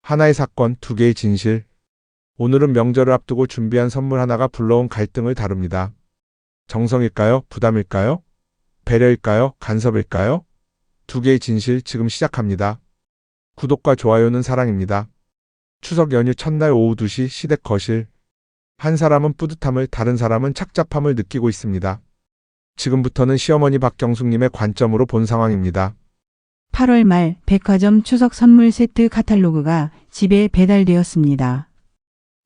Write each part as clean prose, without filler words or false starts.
하나의 사건, 두 개의 진실. 오늘은 명절을 앞두고 준비한 선물 하나가 불러온 갈등을 다룹니다. 정성일까요? 부담일까요? 배려일까요? 간섭일까요? 두 개의 진실 지금 시작합니다. 구독과 좋아요는 사랑입니다. 추석 연휴 첫날 오후 2시 시댁 거실. 한 사람은 뿌듯함을, 다른 사람은 착잡함을 느끼고 있습니다. 지금부터는 시어머니 박경숙님의 관점으로 본 상황입니다. 8월 말 백화점 추석 선물 세트 카탈로그가 집에 배달되었습니다.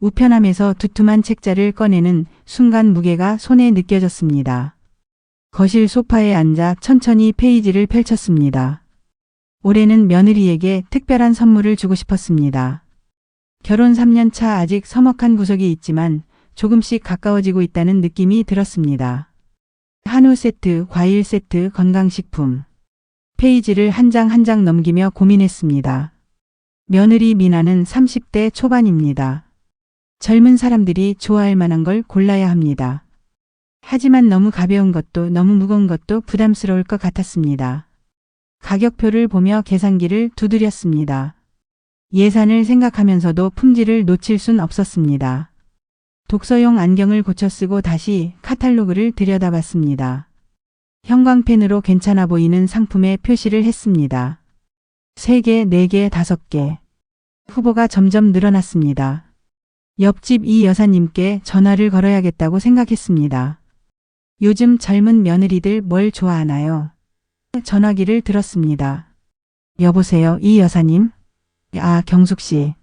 우편함에서 두툼한 책자를 꺼내는 순간 무게가 손에 느껴졌습니다. 거실 소파에 앉아 천천히 페이지를 펼쳤습니다. 올해는 며느리에게 특별한 선물을 주고 싶었습니다. 결혼 3년 차 아직 서먹한 구석이 있지만 조금씩 가까워지고 있다는 느낌이 들었습니다. 한우 세트, 과일 세트, 건강식품. 페이지를 한 장 한 장 넘기며 고민했습니다. 며느리 미나는 30대 초반입니다. 젊은 사람들이 좋아할 만한 걸 골라야 합니다. 하지만 너무 가벼운 것도 너무 무거운 것도 부담스러울 것 같았습니다. 가격표를 보며 계산기를 두드렸습니다. 예산을 생각하면서도 품질을 놓칠 순 없었습니다. 독서용 안경을 고쳐 쓰고 다시 카탈로그를 들여다봤습니다. 형광펜으로 괜찮아 보이는 상품에 표시를 했습니다. 3개, 4개, 5개. 후보가 점점 늘어났습니다. 옆집 이 여사님께 전화를 걸어야겠다고 생각했습니다. 요즘 젊은 며느리들 뭘 좋아하나요? 전화기를 들었습니다. 여보세요, 이 여사님? 아, 경숙 씨.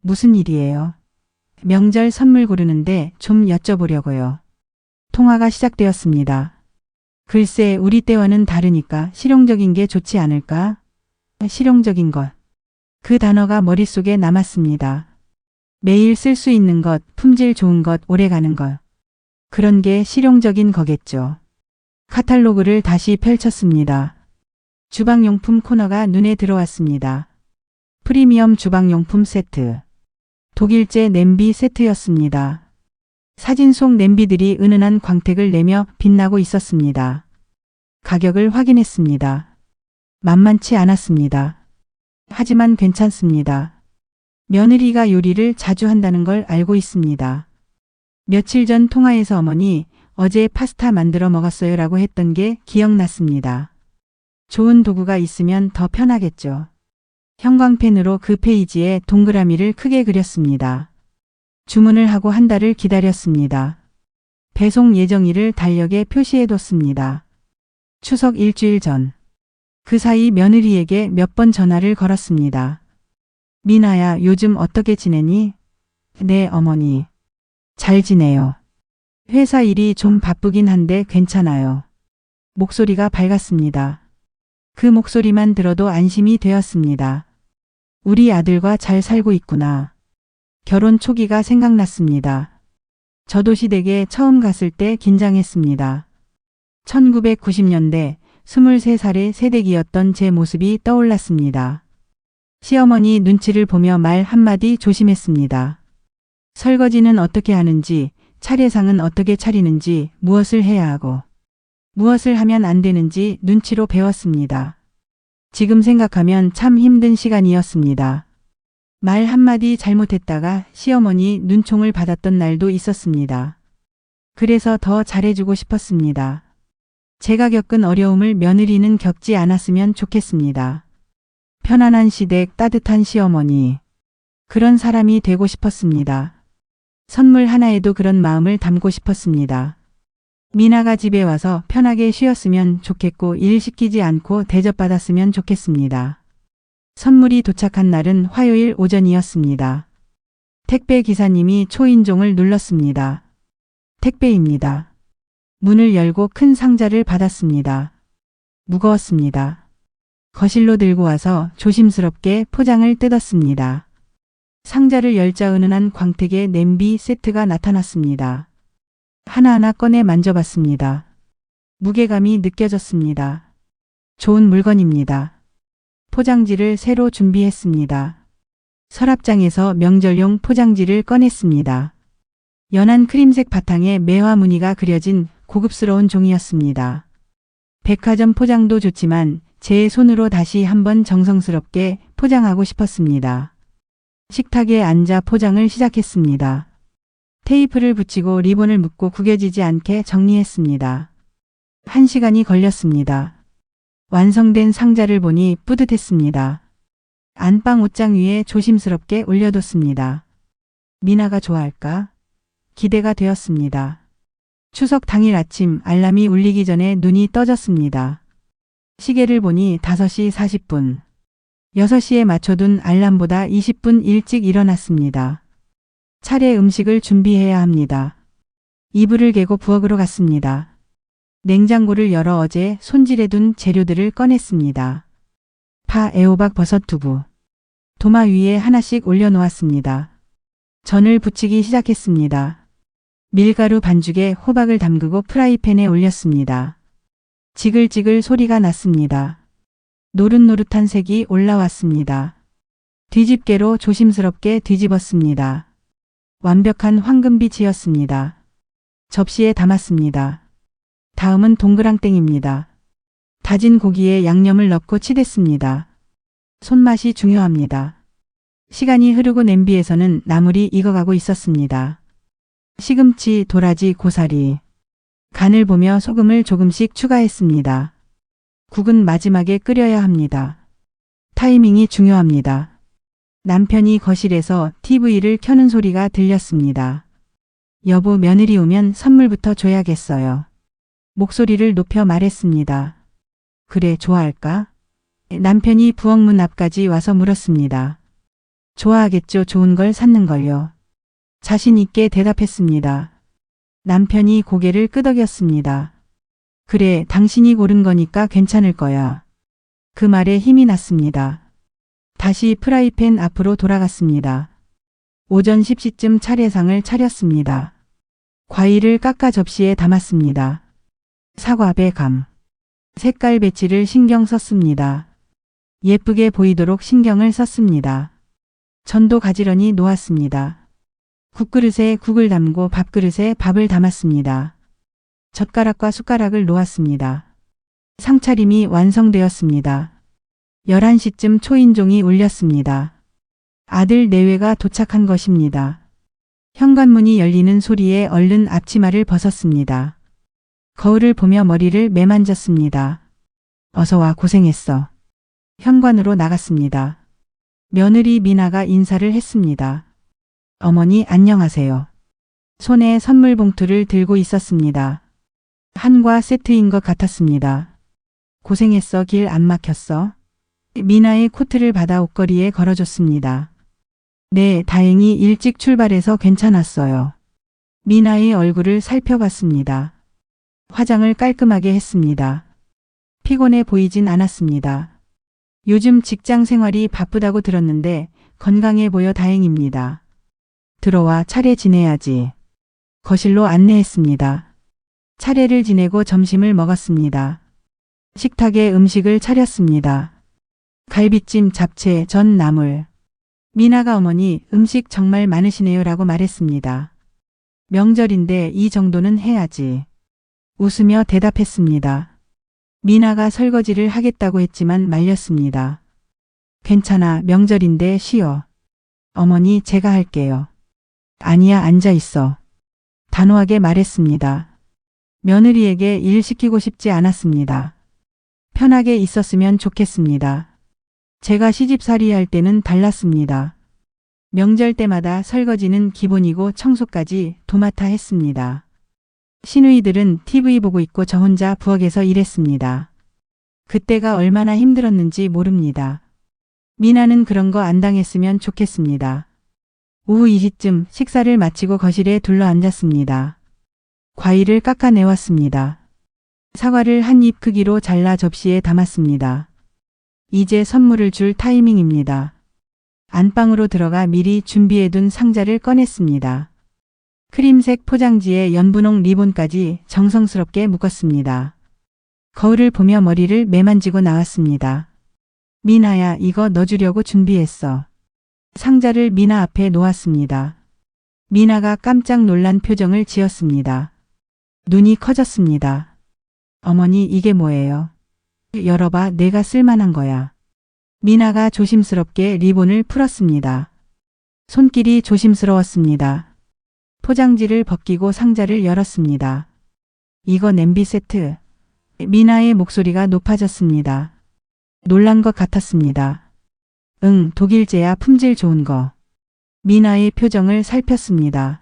무슨 일이에요? 명절 선물 고르는데 좀 여쭤보려고요. 통화가 시작되었습니다. 글쎄, 우리 때와는 다르니까 실용적인 게 좋지 않을까? 실용적인 것. 그 단어가 머릿속에 남았습니다. 매일 쓸 수 있는 것, 품질 좋은 것, 오래가는 것. 그런 게 실용적인 거겠죠. 카탈로그를 다시 펼쳤습니다. 주방용품 코너가 눈에 들어왔습니다. 프리미엄 주방용품 세트. 독일제 냄비 세트였습니다. 사진 속 냄비들이 은은한 광택을 내며 빛나고 있었습니다. 가격을 확인했습니다. 만만치 않았습니다. 하지만 괜찮습니다. 며느리가 요리를 자주 한다는 걸 알고 있습니다. 며칠 전 통화에서 어머니, 어제 파스타 만들어 먹었어요 라고 했던 게 기억났습니다. 좋은 도구가 있으면 더 편하겠죠. 형광펜으로 그 페이지에 동그라미를 크게 그렸습니다. 주문을 하고 한 달을 기다렸습니다. 배송 예정일을 달력에 표시해뒀습니다. 추석 일주일 전. 그 사이 며느리에게 몇 번 전화를 걸었습니다. 미나야, 요즘 어떻게 지내니? 네, 어머니. 잘 지내요. 회사 일이 좀 바쁘긴 한데 괜찮아요. 목소리가 밝았습니다. 그 목소리만 들어도 안심이 되었습니다. 우리 아들과 잘 살고 있구나. 결혼 초기가 생각났습니다. 저도 시댁에 처음 갔을 때 긴장했습니다. 1990년대 23살의 새댁이었던 제 모습이 떠올랐습니다. 시어머니 눈치를 보며 말 한마디 조심했습니다. 설거지는 어떻게 하는지, 차례상은 어떻게 차리는지, 무엇을 해야 하고, 무엇을 하면 안 되는지 눈치로 배웠습니다. 지금 생각하면 참 힘든 시간이었습니다. 말 한마디 잘못했다가 시어머니 눈총을 받았던 날도 있었습니다. 그래서 더 잘해주고 싶었습니다. 제가 겪은 어려움을 며느리는 겪지 않았으면 좋겠습니다. 편안한 시댁, 따뜻한 시어머니. 그런 사람이 되고 싶었습니다. 선물 하나에도 그런 마음을 담고 싶었습니다. 미나가 집에 와서 편하게 쉬었으면 좋겠고 일 시키지 않고 대접받았으면 좋겠습니다. 선물이 도착한 날은 화요일 오전이었습니다. 택배 기사님이 초인종을 눌렀습니다. 택배입니다. 문을 열고 큰 상자를 받았습니다. 무거웠습니다. 거실로 들고 와서 조심스럽게 포장을 뜯었습니다. 상자를 열자 은은한 광택의 냄비 세트가 나타났습니다. 하나하나 꺼내 만져봤습니다. 무게감이 느껴졌습니다. 좋은 물건입니다. 포장지를 새로 준비했습니다. 서랍장에서 명절용 포장지를 꺼냈습니다. 연한 크림색 바탕에 매화 무늬가 그려진 고급스러운 종이였습니다. 백화점 포장도 좋지만 제 손으로 다시 한번 정성스럽게 포장하고 싶었습니다. 식탁에 앉아 포장을 시작했습니다. 테이프를 붙이고 리본을 묶고 구겨지지 않게 정리했습니다. 1시간이 걸렸습니다. 완성된 상자를 보니 뿌듯했습니다. 안방 옷장 위에 조심스럽게 올려뒀습니다. 미나가 좋아할까? 기대가 되었습니다. 추석 당일 아침 알람이 울리기 전에 눈이 떠졌습니다. 시계를 보니 5시 40분. 6시에 맞춰둔 알람보다 20분 일찍 일어났습니다. 차례 음식을 준비해야 합니다. 이불을 개고 부엌으로 갔습니다. 냉장고를 열어 어제 손질해둔 재료들을 꺼냈습니다. 파, 애호박, 버섯, 두부. 도마 위에 하나씩 올려놓았습니다. 전을 부치기 시작했습니다. 밀가루 반죽에 호박을 담그고 프라이팬에 올렸습니다. 지글지글 소리가 났습니다. 노릇노릇한 색이 올라왔습니다. 뒤집개로 조심스럽게 뒤집었습니다. 완벽한 황금빛이었습니다. 접시에 담았습니다. 다음은 동그랑땡입니다. 다진 고기에 양념을 넣고 치댔습니다. 손맛이 중요합니다. 시간이 흐르고 냄비에서는 나물이 익어가고 있었습니다. 시금치, 도라지, 고사리. 간을 보며 소금을 조금씩 추가했습니다. 국은 마지막에 끓여야 합니다. 타이밍이 중요합니다. 남편이 거실에서 TV를 켜는 소리가 들렸습니다. 여보, 며느리 오면 선물부터 줘야겠어요. 목소리를 높여 말했습니다. 그래, 좋아할까? 남편이 부엌 문 앞까지 와서 물었습니다. 좋아하겠죠. 좋은 걸 샀는 걸요. 자신 있게 대답했습니다. 남편이 고개를 끄덕였습니다. 그래, 당신이 고른 거니까 괜찮을 거야. 그 말에 힘이 났습니다. 다시 프라이팬 앞으로 돌아갔습니다. 오전 10시쯤 차례상을 차렸습니다. 과일을 깎아 접시에 담았습니다. 사과, 배, 감. 색깔 배치를 신경 썼습니다. 예쁘게 보이도록 신경을 썼습니다. 전도 가지런히 놓았습니다. 국그릇에 국을 담고 밥그릇에 밥을 담았습니다. 젓가락과 숟가락을 놓았습니다. 상차림이 완성되었습니다. 11시쯤 초인종이 울렸습니다. 아들 내외가 도착한 것입니다. 현관문이 열리는 소리에 얼른 앞치마를 벗었습니다. 거울을 보며 머리를 매만졌습니다. 어서 와, 고생했어. 현관으로 나갔습니다. 며느리 미나가 인사를 했습니다. 어머니, 안녕하세요. 손에 선물 봉투를 들고 있었습니다. 한과 세트인 것 같았습니다. 고생했어. 길 안 막혔어? 미나의 코트를 받아 옷걸이에 걸어줬습니다. 네, 다행히 일찍 출발해서 괜찮았어요. 미나의 얼굴을 살펴봤습니다. 화장을 깔끔하게 했습니다. 피곤해 보이진 않았습니다. 요즘 직장 생활이 바쁘다고 들었는데 건강해 보여 다행입니다. 들어와, 차례 지내야지. 거실로 안내했습니다. 차례를 지내고 점심을 먹었습니다. 식탁에 음식을 차렸습니다. 갈비찜, 잡채, 전, 나물. 미나가 어머니, 음식 정말 많으시네요 라고 말했습니다. 명절인데 이 정도는 해야지. 웃으며 대답했습니다. 미나가 설거지를 하겠다고 했지만 말렸습니다. 괜찮아, 명절인데 쉬어. 어머니, 제가 할게요. 아니야, 앉아 있어. 단호하게 말했습니다. 며느리에게 일 시키고 싶지 않았습니다. 편하게 있었으면 좋겠습니다. 제가 시집살이 할 때는 달랐습니다. 명절 때마다 설거지는 기본이고 청소까지 도맡아 했습니다. 시누이들은 TV 보고 있고 저 혼자 부엌에서 일했습니다. 그때가 얼마나 힘들었는지 모릅니다. 미나는 그런 거 안 당했으면 좋겠습니다. 오후 2시쯤 식사를 마치고 거실에 둘러앉았습니다. 과일을 깎아내왔습니다. 사과를 한 입 크기로 잘라 접시에 담았습니다. 이제 선물을 줄 타이밍입니다. 안방으로 들어가 미리 준비해둔 상자를 꺼냈습니다. 크림색 포장지에 연분홍 리본까지 정성스럽게 묶었습니다. 거울을 보며 머리를 매만지고 나왔습니다. 미나야, 이거 넣어주려고 준비했어. 상자를 미나 앞에 놓았습니다. 미나가 깜짝 놀란 표정을 지었습니다. 눈이 커졌습니다. 어머니, 이게 뭐예요? 열어봐, 내가 쓸만한 거야. 미나가 조심스럽게 리본을 풀었습니다. 손길이 조심스러웠습니다. 포장지를 벗기고 상자를 열었습니다. 이거 냄비 세트. 미나의 목소리가 높아졌습니다. 놀란 것 같았습니다. 응, 독일제야, 품질 좋은 거. 미나의 표정을 살폈습니다.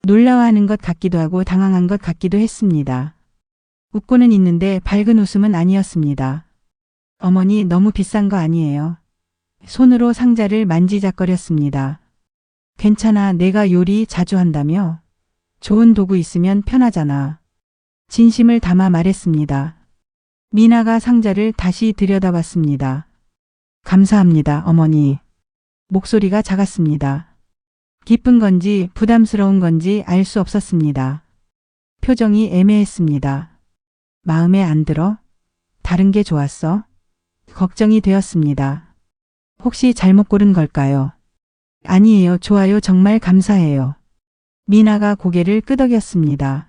놀라워하는 것 같기도 하고 당황한 것 같기도 했습니다. 웃고는 있는데 밝은 웃음은 아니었습니다. 어머니, 너무 비싼 거 아니에요? 손으로 상자를 만지작거렸습니다. 괜찮아, 내가 요리 자주 한다며? 좋은 도구 있으면 편하잖아. 진심을 담아 말했습니다. 미나가 상자를 다시 들여다봤습니다. 감사합니다, 어머니. 목소리가 작았습니다. 기쁜 건지 부담스러운 건지 알 수 없었습니다. 표정이 애매했습니다. 마음에 안 들어? 다른 게 좋았어? 걱정이 되었습니다. 혹시 잘못 고른 걸까요? 아니에요, 좋아요, 정말 감사해요. 미나가 고개를 끄덕였습니다.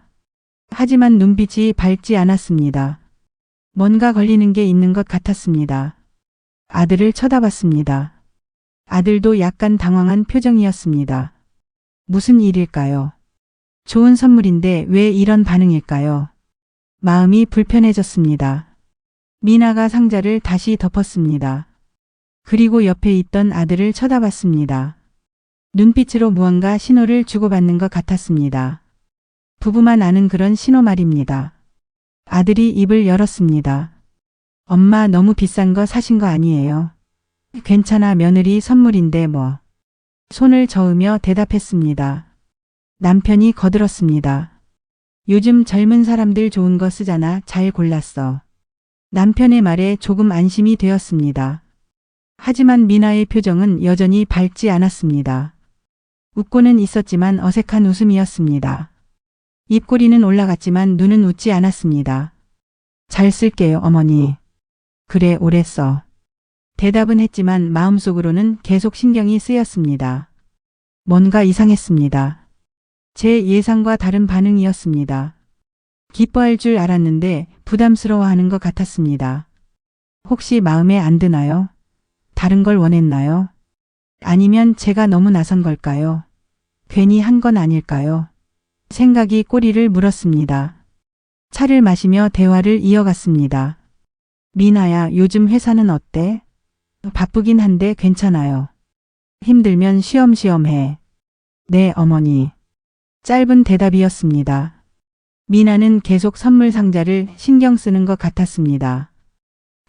하지만 눈빛이 밝지 않았습니다. 뭔가 걸리는 게 있는 것 같았습니다. 아들을 쳐다봤습니다. 아들도 약간 당황한 표정이었습니다. 무슨 일일까요? 좋은 선물인데 왜 이런 반응일까요? 마음이 불편해졌습니다. 미나가 상자를 다시 덮었습니다. 그리고 옆에 있던 아들을 쳐다봤습니다. 눈빛으로 무언가 신호를 주고받는 것 같았습니다. 부부만 아는 그런 신호 말입니다. 아들이 입을 열었습니다. 엄마, 너무 비싼 거 사신 거 아니에요? 괜찮아, 며느리 선물인데 뭐. 손을 저으며 대답했습니다. 남편이 거들었습니다. 요즘 젊은 사람들 좋은 거 쓰잖아, 잘 골랐어. 남편의 말에 조금 안심이 되었습니다. 하지만 미나의 표정은 여전히 밝지 않았습니다. 웃고는 있었지만 어색한 웃음이었습니다. 입꼬리는 올라갔지만 눈은 웃지 않았습니다. 잘 쓸게요, 어머니. 그래, 오래 써. 대답은 했지만 마음속으로는 계속 신경이 쓰였습니다. 뭔가 이상했습니다. 제 예상과 다른 반응이었습니다. 기뻐할 줄 알았는데 부담스러워하는 것 같았습니다. 혹시 마음에 안 드나요? 다른 걸 원했나요? 아니면 제가 너무 나선 걸까요? 괜히 한 건 아닐까요? 생각이 꼬리를 물었습니다. 차를 마시며 대화를 이어갔습니다. 미나야, 요즘 회사는 어때? 바쁘긴 한데 괜찮아요. 힘들면 쉬엄쉬엄 해. 네, 어머니. 짧은 대답이었습니다. 미나는 계속 선물 상자를 신경 쓰는 것 같았습니다.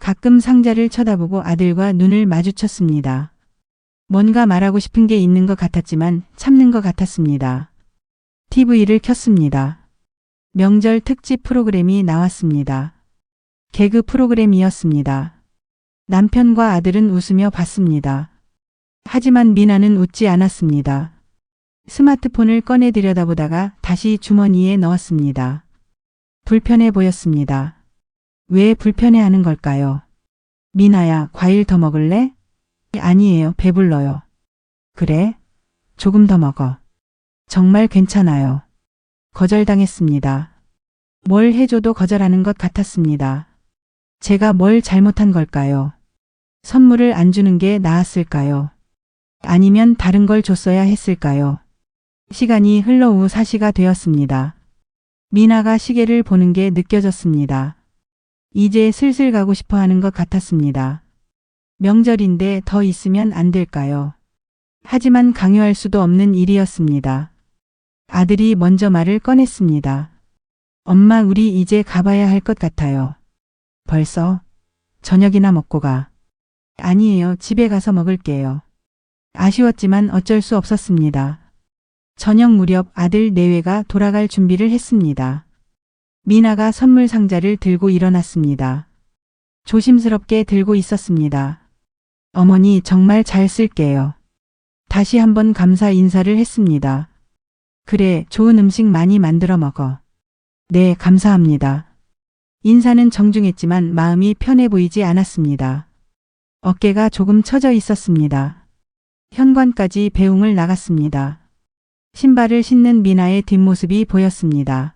가끔 상자를 쳐다보고 아들과 눈을 마주쳤습니다. 뭔가 말하고 싶은 게 있는 것 같았지만 참는 것 같았습니다. TV를 켰습니다. 명절 특집 프로그램이 나왔습니다. 개그 프로그램이었습니다. 남편과 아들은 웃으며 봤습니다. 하지만 미나는 웃지 않았습니다. 스마트폰을 꺼내 들여다보다가 다시 주머니에 넣었습니다. 불편해 보였습니다. 왜 불편해하는 걸까요? 미나야, 과일 더 먹을래? 아니에요, 배불러요. 그래? 조금 더 먹어. 정말 괜찮아요. 거절당했습니다. 뭘 해줘도 거절하는 것 같았습니다. 제가 뭘 잘못한 걸까요? 선물을 안 주는 게 나았을까요? 아니면 다른 걸 줬어야 했을까요? 시간이 흘러 오후 4시가 되었습니다. 미나가 시계를 보는 게 느껴졌습니다. 이제 슬슬 가고 싶어 하는 것 같았습니다. 명절인데 더 있으면 안 될까요? 하지만 강요할 수도 없는 일이었습니다. 아들이 먼저 말을 꺼냈습니다. 엄마, 우리 이제 가봐야 할 것 같아요. 벌써? 저녁이나 먹고 가. 아니에요, 집에 가서 먹을게요. 아쉬웠지만 어쩔 수 없었습니다. 저녁 무렵 아들 내외가 돌아갈 준비를 했습니다. 미나가 선물 상자를 들고 일어났습니다. 조심스럽게 들고 있었습니다. 어머니, 정말 잘 쓸게요. 다시 한번 감사 인사를 했습니다. 그래, 좋은 음식 많이 만들어 먹어. 네, 감사합니다. 인사는 정중했지만 마음이 편해 보이지 않았습니다. 어깨가 조금 처져 있었습니다. 현관까지 배웅을 나갔습니다. 신발을 신는 미나의 뒷모습이 보였습니다.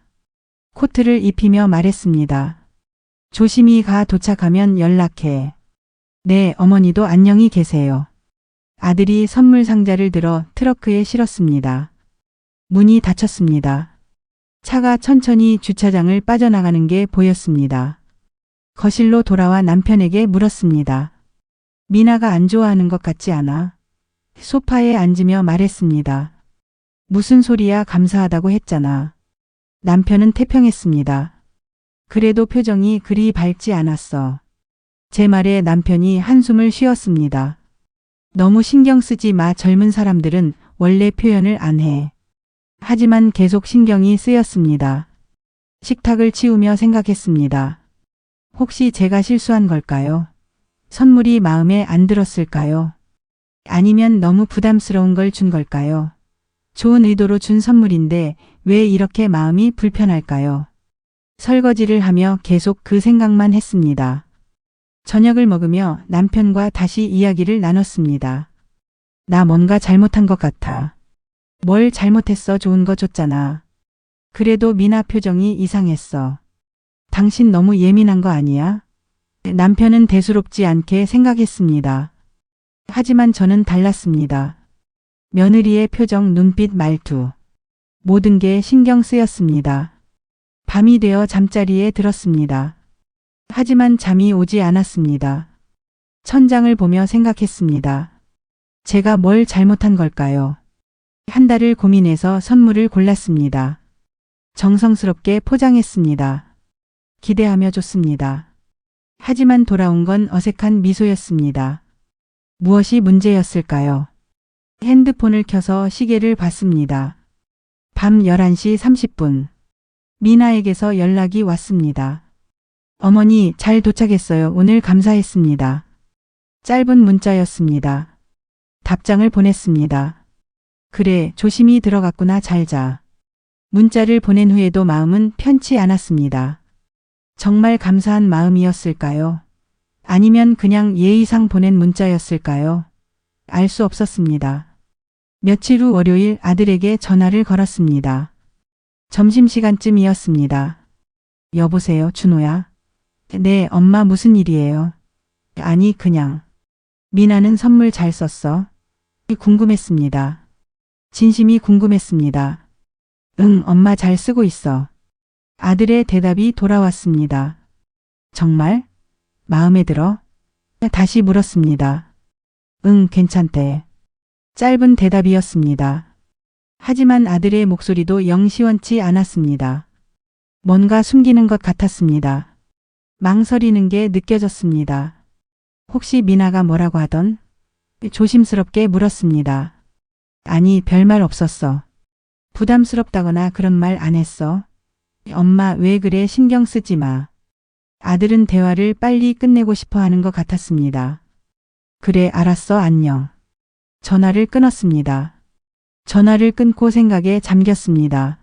코트를 입히며 말했습니다. 조심히 가, 도착하면 연락해. 네, 어머니도 안녕히 계세요. 아들이 선물 상자를 들어 트렁크에 실었습니다. 문이 닫혔습니다. 차가 천천히 주차장을 빠져나가는 게 보였습니다. 거실로 돌아와 남편에게 물었습니다. 미나가 안 좋아하는 것 같지 않아? 소파에 앉으며 말했습니다. 무슨 소리야, 감사하다고 했잖아. 남편은 태평했습니다. 그래도 표정이 그리 밝지 않았어. 제 말에 남편이 한숨을 쉬었습니다. 너무 신경 쓰지 마. 젊은 사람들은 원래 표현을 안 해. 하지만 계속 신경이 쓰였습니다. 식탁을 치우며 생각했습니다. 혹시 제가 실수한 걸까요? 선물이 마음에 안 들었을까요? 아니면 너무 부담스러운 걸 준 걸까요? 좋은 의도로 준 선물인데 왜 이렇게 마음이 불편할까요? 설거지를 하며 계속 그 생각만 했습니다. 저녁을 먹으며 남편과 다시 이야기를 나눴습니다. 나 뭔가 잘못한 것 같아. 뭘 잘못했어? 좋은 거 줬잖아. 그래도 미나 표정이 이상했어. 당신 너무 예민한 거 아니야? 남편은 대수롭지 않게 생각했습니다. 하지만 저는 달랐습니다. 며느리의 표정, 눈빛, 말투. 모든 게 신경 쓰였습니다. 밤이 되어 잠자리에 들었습니다. 하지만 잠이 오지 않았습니다. 천장을 보며 생각했습니다. 제가 뭘 잘못한 걸까요? 한 달을 고민해서 선물을 골랐습니다. 정성스럽게 포장했습니다. 기대하며 줬습니다. 하지만 돌아온 건 어색한 미소였습니다. 무엇이 문제였을까요? 핸드폰을 켜서 시계를 봤습니다. 밤 11시 30분. 미나에게서 연락이 왔습니다. 어머니, 잘 도착했어요. 오늘 감사했습니다. 짧은 문자였습니다. 답장을 보냈습니다. 그래, 조심히 들어갔구나. 잘 자. 문자를 보낸 후에도 마음은 편치 않았습니다. 정말 감사한 마음이었을까요? 아니면 그냥 예의상 보낸 문자였을까요? 알 수 없었습니다. 며칠 후 월요일 아들에게 전화를 걸었습니다. 점심시간쯤이었습니다. 여보세요, 준호야? 네, 엄마, 무슨 일이에요? 아니, 그냥. 미나는 선물 잘 썼어? 궁금했습니다. 진심이 궁금했습니다. 응, 엄마 잘 쓰고 있어. 아들의 대답이 돌아왔습니다. 정말? 마음에 들어? 다시 물었습니다. 응, 괜찮대. 짧은 대답이었습니다. 하지만 아들의 목소리도 영 시원치 않았습니다. 뭔가 숨기는 것 같았습니다. 망설이는 게 느껴졌습니다. 혹시 미나가 뭐라고 하던? 조심스럽게 물었습니다. 아니, 별말 없었어. 부담스럽다거나 그런 말 안 했어. 엄마, 왜 그래? 신경 쓰지 마. 아들은 대화를 빨리 끝내고 싶어 하는 것 같았습니다. 그래, 알았어, 안녕. 전화를 끊었습니다. 전화를 끊고 생각에 잠겼습니다.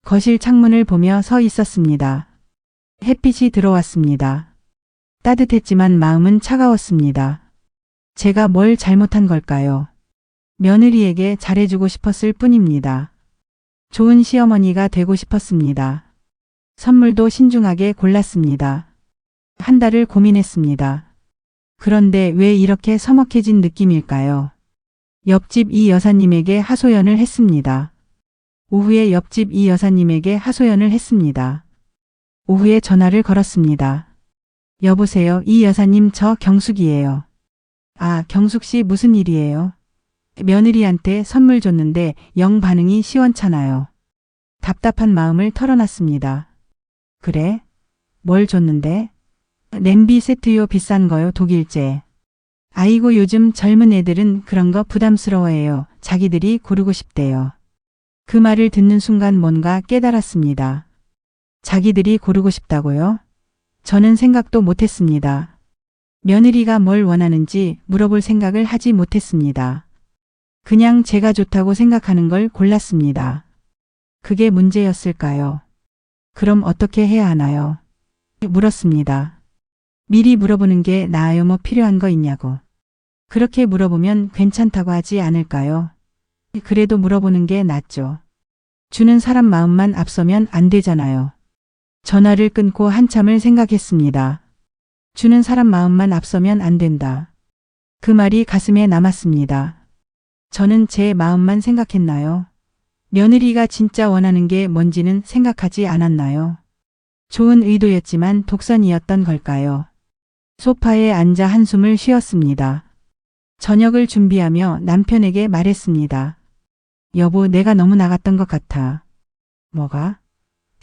거실 창문을 보며 서 있었습니다. 햇빛이 들어왔습니다. 따뜻했지만 마음은 차가웠습니다. 제가 뭘 잘못한 걸까요? 며느리에게 잘해주고 싶었을 뿐입니다. 좋은 시어머니가 되고 싶었습니다. 선물도 신중하게 골랐습니다. 한 달을 고민했습니다. 그런데 왜 이렇게 서먹해진 느낌일까요? 옆집 이 여사님에게 하소연을 했습니다. 오후에 옆집 이 여사님에게 하소연을 했습니다. 오후에 전화를 걸었습니다. 여보세요, 이 여사님, 저 경숙이에요. 아, 경숙 씨, 무슨 일이에요? 며느리한테 선물 줬는데 영 반응이 시원찮아요. 답답한 마음을 털어놨습니다. 그래? 뭘 줬는데? 냄비 세트요. 비싼 거요. 독일제. 아이고, 요즘 젊은 애들은 그런 거 부담스러워해요. 자기들이 고르고 싶대요. 그 말을 듣는 순간 뭔가 깨달았습니다. 자기들이 고르고 싶다고요? 저는 생각도 못했습니다. 며느리가 뭘 원하는지 물어볼 생각을 하지 못했습니다. 그냥 제가 좋다고 생각하는 걸 골랐습니다. 그게 문제였을까요? 그럼 어떻게 해야 하나요? 물었습니다. 미리 물어보는 게 나아요. 뭐 필요한 거 있냐고. 그렇게 물어보면 괜찮다고 하지 않을까요? 그래도 물어보는 게 낫죠. 주는 사람 마음만 앞서면 안 되잖아요. 전화를 끊고 한참을 생각했습니다. 주는 사람 마음만 앞서면 안 된다. 그 말이 가슴에 남았습니다. 저는 제 마음만 생각했나요? 며느리가 진짜 원하는 게 뭔지는 생각하지 않았나요? 좋은 의도였지만 독선이었던 걸까요? 소파에 앉아 한숨을 쉬었습니다. 저녁을 준비하며 남편에게 말했습니다. 여보, 내가 너무 나갔던 것 같아. 뭐가?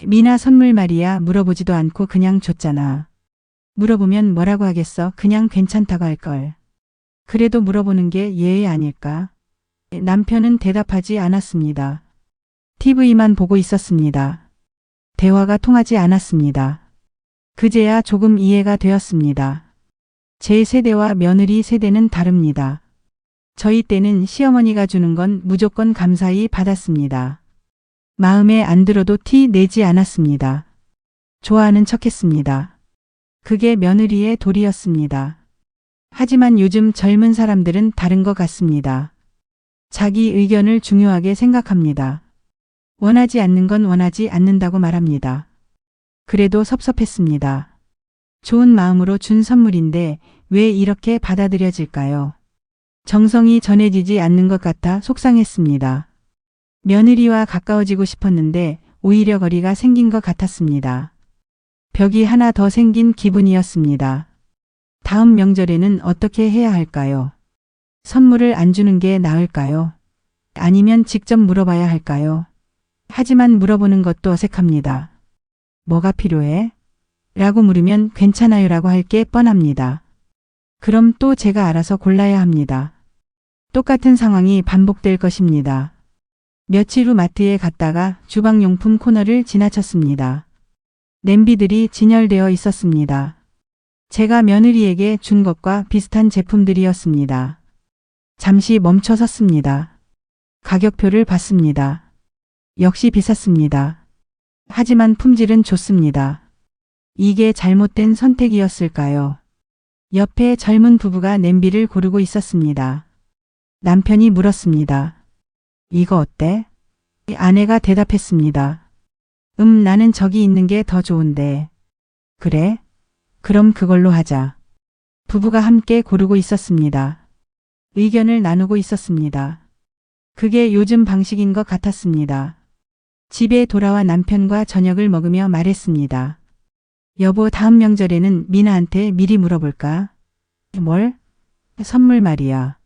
미나 선물 말이야. 물어보지도 않고 그냥 줬잖아. 물어보면 뭐라고 하겠어? 그냥 괜찮다고 할걸. 그래도 물어보는 게 예의 아닐까? 남편은 대답하지 않았습니다. TV만 보고 있었습니다. 대화가 통하지 않았습니다. 그제야 조금 이해가 되었습니다. 제 세대와 며느리 세대는 다릅니다. 저희 때는 시어머니가 주는 건 무조건 감사히 받았습니다. 마음에 안 들어도 티 내지 않았습니다. 좋아하는 척했습니다. 그게 며느리의 도리였습니다. 하지만 요즘 젊은 사람들은 다른 것 같습니다. 자기 의견을 중요하게 생각합니다. 원하지 않는 건 원하지 않는다고 말합니다. 그래도 섭섭했습니다. 좋은 마음으로 준 선물인데 왜 이렇게 받아들여질까요? 정성이 전해지지 않는 것 같아 속상했습니다. 며느리와 가까워지고 싶었는데 오히려 거리가 생긴 것 같았습니다. 벽이 하나 더 생긴 기분이었습니다. 다음 명절에는 어떻게 해야 할까요? 선물을 안 주는 게 나을까요? 아니면 직접 물어봐야 할까요? 하지만 물어보는 것도 어색합니다. 뭐가 필요해? 라고 물으면 괜찮아요 라고 할 게 뻔합니다. 그럼 또 제가 알아서 골라야 합니다. 똑같은 상황이 반복될 것입니다. 며칠 후 마트에 갔다가 주방용품 코너를 지나쳤습니다. 냄비들이 진열되어 있었습니다. 제가 며느리에게 준 것과 비슷한 제품들이었습니다. 잠시 멈춰 섰습니다. 가격표를 봤습니다. 역시 비쌌습니다. 하지만 품질은 좋습니다. 이게 잘못된 선택이었을까요? 옆에 젊은 부부가 냄비를 고르고 있었습니다. 남편이 물었습니다. 이거 어때? 아내가 대답했습니다. 나는 저기 있는 게 더 좋은데. 그래? 그럼 그걸로 하자. 부부가 함께 고르고 있었습니다. 의견을 나누고 있었습니다. 그게 요즘 방식인 것 같았습니다. 집에 돌아와 남편과 저녁을 먹으며 말했습니다. 여보, 다음 명절에는 미나한테 미리 물어볼까? 뭘? 선물 말이야.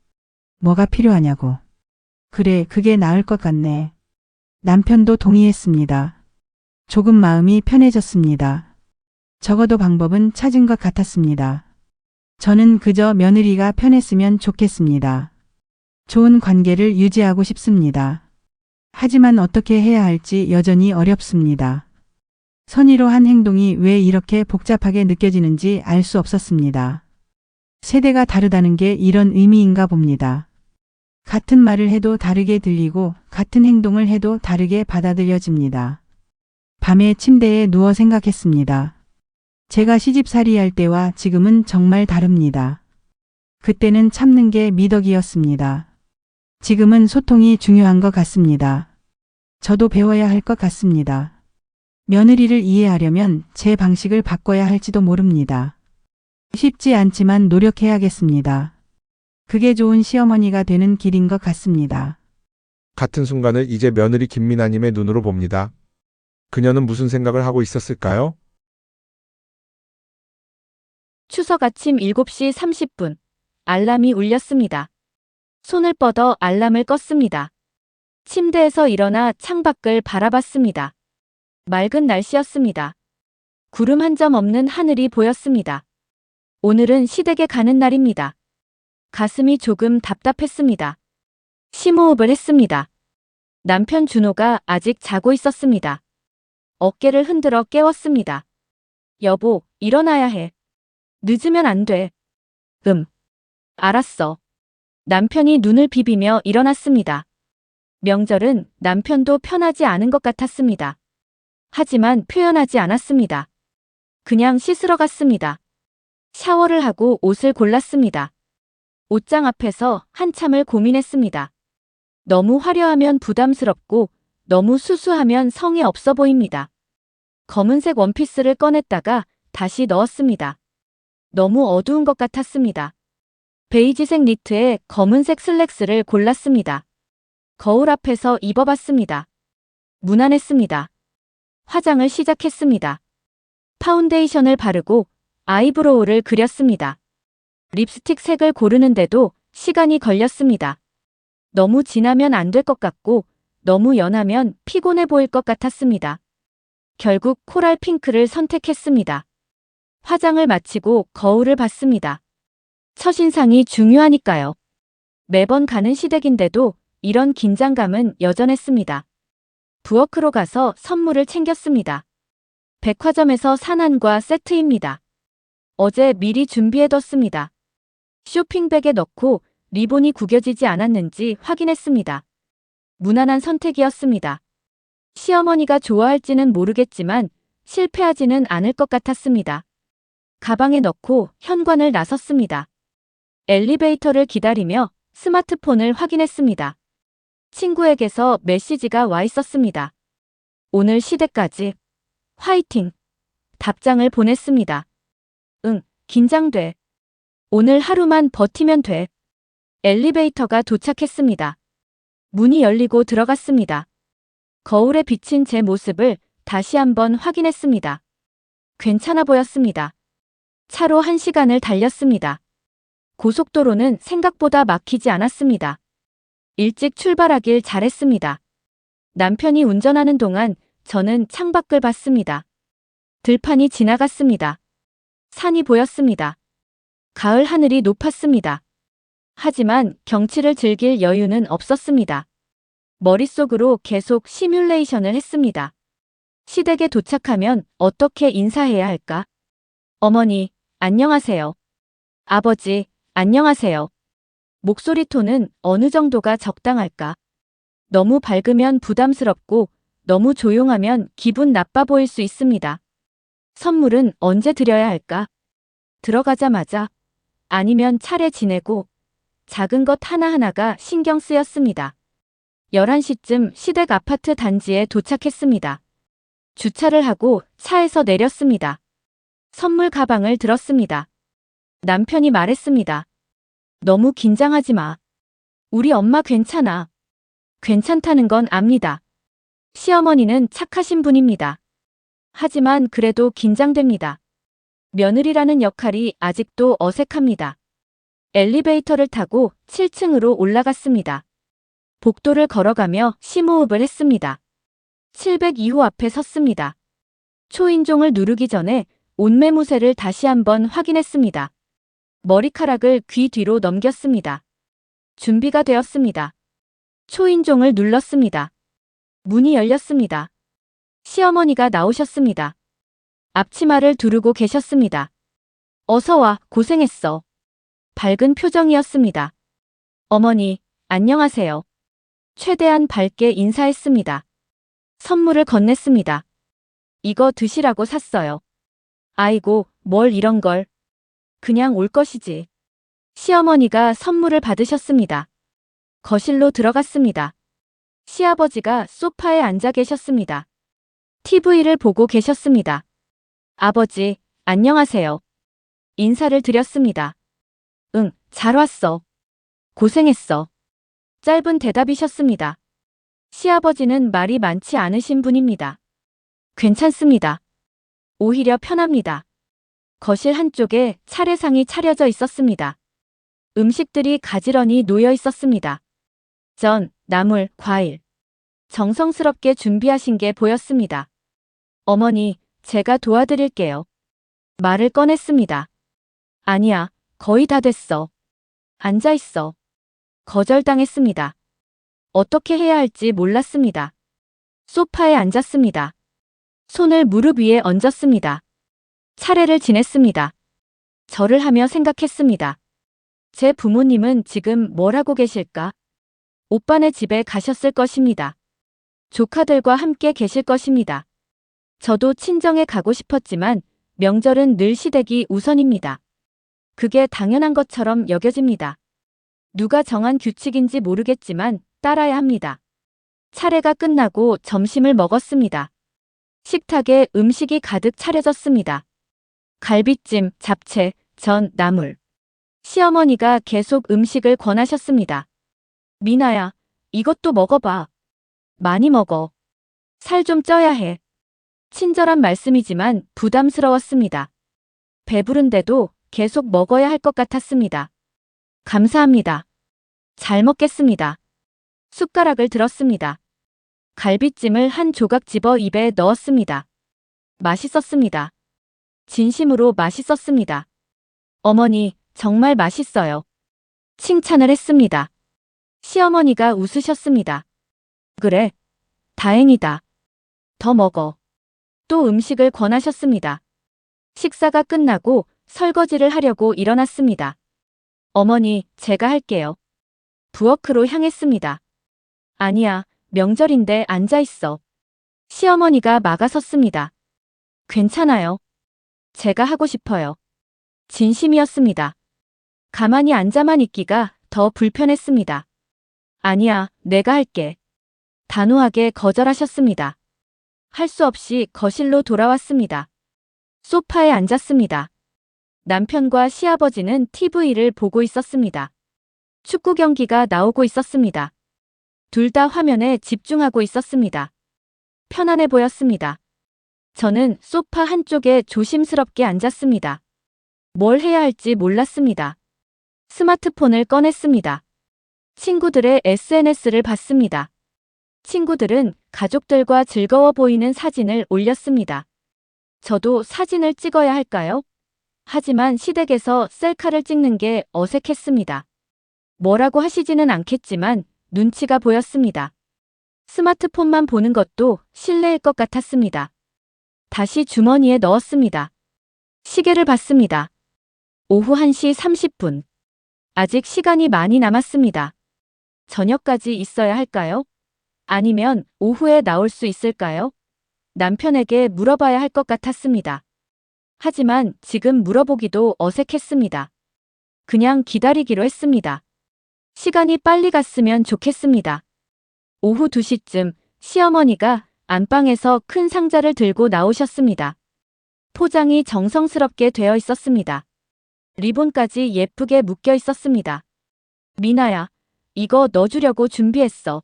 뭐가 필요하냐고. 그래, 그게 나을 것 같네. 남편도 동의했습니다. 조금 마음이 편해졌습니다. 적어도 방법은 찾은 것 같았습니다. 저는 그저 며느리가 편했으면 좋겠습니다. 좋은 관계를 유지하고 싶습니다. 하지만 어떻게 해야 할지 여전히 어렵습니다. 선의로 한 행동이 왜 이렇게 복잡하게 느껴지는지 알 수 없었습니다. 세대가 다르다는 게 이런 의미인가 봅니다. 같은 말을 해도 다르게 들리고 같은 행동을 해도 다르게 받아들여집니다. 밤에 침대에 누워 생각했습니다. 제가 시집살이 할 때와 지금은 정말 다릅니다. 그때는 참는 게 미덕이었습니다. 지금은 소통이 중요한 것 같습니다. 저도 배워야 할 것 같습니다. 며느리를 이해하려면 제 방식을 바꿔야 할지도 모릅니다. 쉽지 않지만 노력해야겠습니다. 그게 좋은 시어머니가 되는 길인 것 같습니다. 같은 순간을 이제 며느리 김미나님의 눈으로 봅니다. 그녀는 무슨 생각을 하고 있었을까요? 추석 아침 7시 30분. 알람이 울렸습니다. 손을 뻗어 알람을 껐습니다. 침대에서 일어나 창밖을 바라봤습니다. 맑은 날씨였습니다. 구름 한 점 없는 하늘이 보였습니다. 오늘은 시댁에 가는 날입니다. 가슴이 조금 답답했습니다. 심호흡을 했습니다. 남편 준호가 아직 자고 있었습니다. 어깨를 흔들어 깨웠습니다. 여보, 일어나야 해. 늦으면 안 돼. 알았어. 남편이 눈을 비비며 일어났습니다. 명절은 남편도 편하지 않은 것 같았습니다. 하지만 표현하지 않았습니다. 그냥 씻으러 갔습니다. 샤워를 하고 옷을 골랐습니다. 옷장 앞에서 한참을 고민했습니다. 너무 화려하면 부담스럽고 너무 수수하면 성의 없어 보입니다. 검은색 원피스를 꺼냈다가 다시 넣었습니다. 너무 어두운 것 같았습니다. 베이지색 니트에 검은색 슬랙스를 골랐습니다. 거울 앞에서 입어봤습니다. 무난했습니다. 화장을 시작했습니다. 파운데이션을 바르고 아이브로우를 그렸습니다. 립스틱 색을 고르는데도 시간이 걸렸습니다. 너무 진하면 안 될 것 같고 너무 연하면 피곤해 보일 것 같았습니다. 결국 코랄 핑크를 선택했습니다. 화장을 마치고 거울을 봤습니다. 첫인상이 중요하니까요. 매번 가는 시댁인데도 이런 긴장감은 여전했습니다. 부엌으로 가서 선물을 챙겼습니다. 백화점에서 산안과 세트입니다. 어제 미리 준비해뒀습니다. 쇼핑백에 넣고 리본이 구겨지지 않았는지 확인했습니다. 무난한 선택이었습니다. 시어머니가 좋아할지는 모르겠지만 실패하지는 않을 것 같았습니다. 가방에 넣고 현관을 나섰습니다. 엘리베이터를 기다리며 스마트폰을 확인했습니다. 친구에게서 메시지가 와 있었습니다. 오늘 시댁까지 화이팅! 답장을 보냈습니다. 응, 긴장돼. 오늘 하루만 버티면 돼. 엘리베이터가 도착했습니다. 문이 열리고 들어갔습니다. 거울에 비친 제 모습을 다시 한번 확인했습니다. 괜찮아 보였습니다. 차로 1시간을 달렸습니다. 고속도로는 생각보다 막히지 않았습니다. 일찍 출발하길 잘했습니다. 남편이 운전하는 동안 저는 창밖을 봤습니다. 들판이 지나갔습니다. 산이 보였습니다. 가을 하늘이 높았습니다. 하지만 경치를 즐길 여유는 없었습니다. 머릿속으로 계속 시뮬레이션을 했습니다. 시댁에 도착하면 어떻게 인사해야 할까? 어머니, 안녕하세요. 아버지, 안녕하세요. 목소리 톤은 어느 정도가 적당할까? 너무 밝으면 부담스럽고 너무 조용하면 기분 나빠 보일 수 있습니다. 선물은 언제 드려야 할까? 들어가자마자 아니면 차례 지내고 작은 것 하나하나가 신경 쓰였습니다. 11시쯤 시댁 아파트 단지에 도착했습니다. 주차를 하고 차에서 내렸습니다. 선물 가방을 들었습니다. 남편이 말했습니다. 너무 긴장하지 마. 우리 엄마 괜찮아. 괜찮다는 건 압니다. 시어머니는 착하신 분입니다. 하지만 그래도 긴장됩니다. 며느리라는 역할이 아직도 어색합니다. 엘리베이터를 타고 7층으로 올라갔습니다. 복도를 걸어가며 심호흡을 했습니다. 702호 앞에 섰습니다. 초인종을 누르기 전에 옷매무새를 다시 한번 확인했습니다. 머리카락을 귀 뒤로 넘겼습니다. 준비가 되었습니다. 초인종을 눌렀습니다. 문이 열렸습니다. 시어머니가 나오셨습니다. 앞치마를 두르고 계셨습니다. 어서 와, 고생했어. 밝은 표정이었습니다. 어머니, 안녕하세요. 최대한 밝게 인사했습니다. 선물을 건넸습니다. 이거 드시라고 샀어요. 아이고, 뭘 이런 걸. 그냥 올 것이지. 시어머니가 선물을 받으셨습니다. 거실로 들어갔습니다. 시아버지가 소파에 앉아 계셨습니다. TV를 보고 계셨습니다. 아버지, 안녕하세요. 인사를 드렸습니다. 응, 잘 왔어. 고생했어. 짧은 대답이셨습니다. 시아버지는 말이 많지 않으신 분입니다. 괜찮습니다. 오히려 편합니다. 거실 한쪽에 차례상이 차려져 있었습니다. 음식들이 가지런히 놓여 있었습니다. 전, 나물, 과일. 정성스럽게 준비하신 게 보였습니다. 어머니, 제가 도와드릴게요. 말을 꺼냈습니다. 아니야, 거의 다 됐어. 앉아있어. 거절당했습니다. 어떻게 해야 할지 몰랐습니다. 소파에 앉았습니다. 손을 무릎 위에 얹었습니다. 차례를 지냈습니다. 절을 하며 생각했습니다. 제 부모님은 지금 뭘 하고 계실까? 오빠네 집에 가셨을 것입니다. 조카들과 함께 계실 것입니다. 저도 친정에 가고 싶었지만 명절은 늘 시댁이 우선입니다. 그게 당연한 것처럼 여겨집니다. 누가 정한 규칙인지 모르겠지만 따라야 합니다. 차례가 끝나고 점심을 먹었습니다. 식탁에 음식이 가득 차려졌습니다. 갈비찜, 잡채, 전, 나물. 시어머니가 계속 음식을 권하셨습니다. 미나야, 이것도 먹어봐. 많이 먹어. 살 좀 쪄야 해. 친절한 말씀이지만 부담스러웠습니다. 배부른데도 계속 먹어야 할 것 같았습니다. 감사합니다. 잘 먹겠습니다. 숟가락을 들었습니다. 갈비찜을 한 조각 집어 입에 넣었습니다. 맛있었습니다. 진심으로 맛있었습니다. 어머니, 정말 맛있어요. 칭찬을 했습니다. 시어머니가 웃으셨습니다. 그래, 다행이다. 더 먹어. 또 음식을 권하셨습니다. 식사가 끝나고 설거지를 하려고 일어났습니다. 어머니, 제가 할게요. 부엌으로 향했습니다. 아니야, 명절인데 앉아 있어. 시어머니가 막아섰습니다. 괜찮아요. 제가 하고 싶어요. 진심이었습니다. 가만히 앉아만 있기가 더 불편했습니다. 아니야, 내가 할게. 단호하게 거절하셨습니다. 할 수 없이 거실로 돌아왔습니다. 소파에 앉았습니다. 남편과 시아버지는 TV를 보고 있었습니다. 축구 경기가 나오고 있었습니다. 둘 다 화면에 집중하고 있었습니다. 편안해 보였습니다. 저는 소파 한쪽에 조심스럽게 앉았습니다. 뭘 해야 할지 몰랐습니다. 스마트폰을 꺼냈습니다. 친구들의 SNS를 봤습니다. 친구들은 가족들과 즐거워 보이는 사진을 올렸습니다. 저도 사진을 찍어야 할까요? 하지만 시댁에서 셀카를 찍는 게 어색했습니다. 뭐라고 하시지는 않겠지만 눈치가 보였습니다. 스마트폰만 보는 것도 실례일 것 같았습니다. 다시 주머니에 넣었습니다. 시계를 봤습니다. 오후 1시 30분. 아직 시간이 많이 남았습니다. 저녁까지 있어야 할까요? 아니면 오후에 나올 수 있을까요? 남편에게 물어봐야 할 것 같았습니다. 하지만 지금 물어보기도 어색했습니다. 그냥 기다리기로 했습니다. 시간이 빨리 갔으면 좋겠습니다. 오후 2시쯤 시어머니가 안방에서 큰 상자를 들고 나오셨습니다. 포장이 정성스럽게 되어 있었습니다. 리본까지 예쁘게 묶여 있었습니다. 미나야, 이거 넣어주려고 준비했어.